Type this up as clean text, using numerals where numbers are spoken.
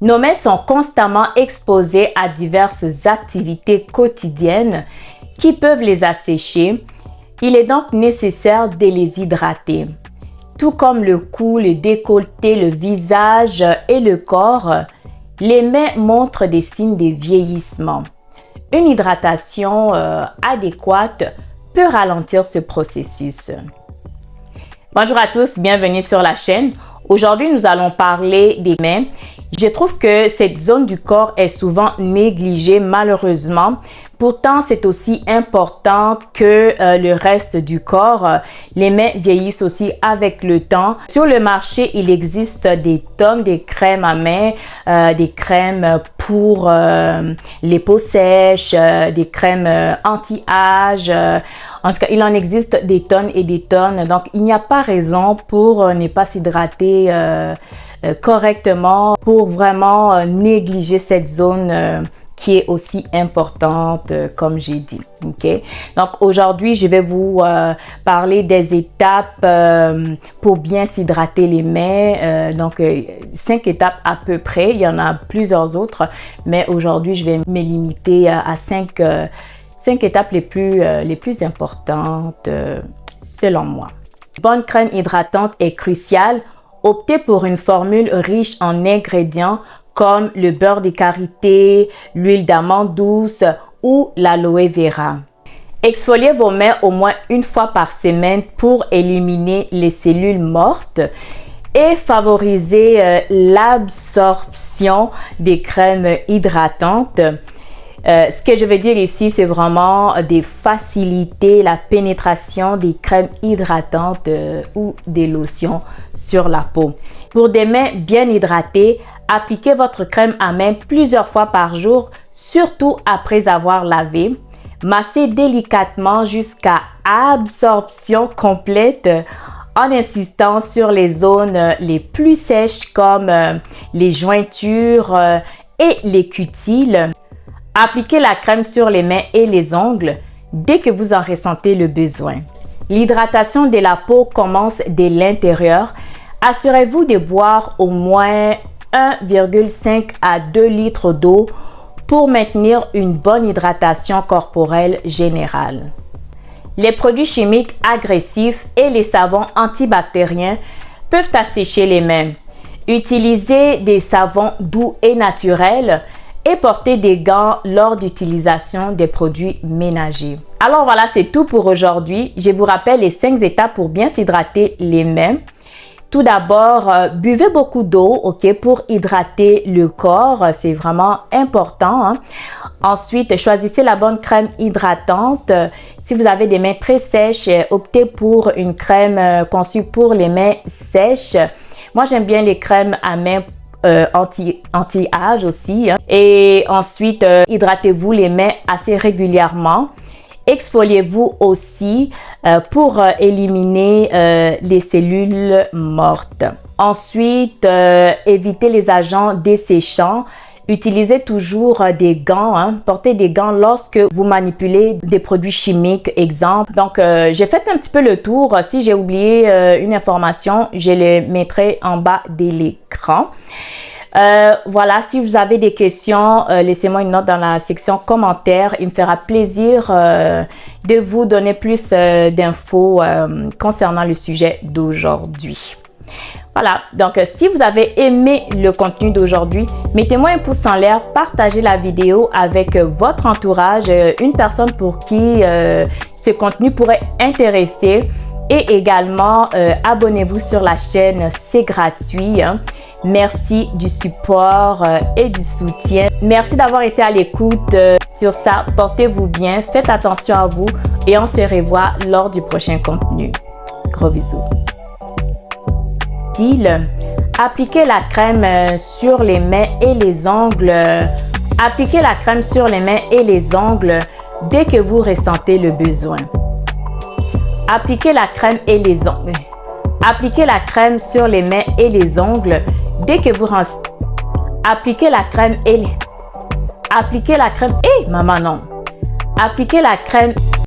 Nos mains sont constamment exposées à diverses activités quotidiennes qui peuvent les assécher. Il est donc nécessaire de les hydrater. Tout comme le cou, le décolleté, le visage et le corps, les mains montrent des signes de vieillissement. Une hydratation adéquate peut ralentir ce processus. Bonjour à tous, bienvenue sur la chaîne. Aujourd'hui, nous allons parler des mains. Je trouve que cette zone du corps est souvent négligée malheureusement. Pourtant, c'est aussi important que le reste du corps. Les mains vieillissent aussi avec le temps. Sur le marché, il existe des tonnes de crèmes à main, des crèmes pour les peaux sèches, des crèmes anti-âge. En tout cas, il en existe des tonnes et des tonnes. Donc, il n'y a pas raison pour ne pas s'hydrater correctement, pour vraiment négliger cette zone qui est aussi importante, comme j'ai dit. Ok. Donc aujourd'hui, je vais vous parler des étapes pour bien s'hydrater les mains. Donc 5 étapes à peu près. Il y en a plusieurs autres, mais aujourd'hui, je vais me limiter à 5 étapes les plus importantes selon moi. Bonne crème hydratante est cruciale. Optez pour une formule riche en ingrédients comme le beurre de karité, l'huile d'amande douce ou l'aloe vera. Exfoliez vos mains au moins une fois par semaine pour éliminer les cellules mortes et favoriser l'absorption des crèmes hydratantes. Ce que je veux dire ici, c'est vraiment de faciliter la pénétration des crèmes hydratantes ou des lotions sur la peau. Pour des mains bien hydratées, appliquez votre crème à main plusieurs fois par jour, surtout après avoir lavé. Massez délicatement jusqu'à absorption complète en insistant sur les zones les plus sèches comme les jointures et les cutiles. Appliquez la crème sur les mains et les ongles dès que vous en ressentez le besoin. L'hydratation de la peau commence de l'intérieur. Assurez-vous de boire au moins 1,5 à 2 litres d'eau pour maintenir une bonne hydratation corporelle générale. Les produits chimiques agressifs et les savons antibactériens peuvent assécher les mains. Utilisez des savons doux et naturels et porter des gants lors d'utilisation des produits ménagers. Alors voilà, c'est tout pour aujourd'hui. Je vous rappelle les 5 étapes pour bien s'hydrater les mains. Tout d'abord, buvez beaucoup d'eau, ok, pour hydrater le corps, c'est vraiment important. Hein? Ensuite, choisissez la bonne crème hydratante. Si vous avez des mains très sèches, optez pour une crème conçue pour les mains sèches. Moi, j'aime bien les crèmes à main anti-âge aussi. Hein. Et ensuite, hydratez-vous les mains assez régulièrement. Exfoliez-vous aussi pour éliminer les cellules mortes. Ensuite, évitez les agents desséchants. Utilisez toujours des gants. Hein. Portez des gants lorsque vous manipulez des produits chimiques, exemple. Donc, j'ai fait un petit peu le tour. Si j'ai oublié une information, je les mettrai en bas de l'écran. Voilà, si vous avez des questions, laissez-moi une note dans la section commentaires. Il me fera plaisir de vous donner plus d'infos concernant le sujet d'aujourd'hui. Voilà, donc si vous avez aimé le contenu d'aujourd'hui, mettez-moi un pouce en l'air, partagez la vidéo avec votre entourage, une personne pour qui ce contenu pourrait intéresser. Et également, abonnez-vous sur la chaîne, c'est gratuit. Hein. Merci du support et du soutien. Merci d'avoir été à l'écoute. Sur ça, portez-vous bien, faites attention à vous et on se revoit lors du prochain contenu. Gros bisous. Appliquez la crème sur les mains et les ongles. Appliquez la crème sur les mains et les ongles dès que vous ressentez le besoin. Appliquez la crème et les ongles. Appliquez la crème sur les mains et les ongles dès que vous appliquez la crème et maman non. Appliquez la crème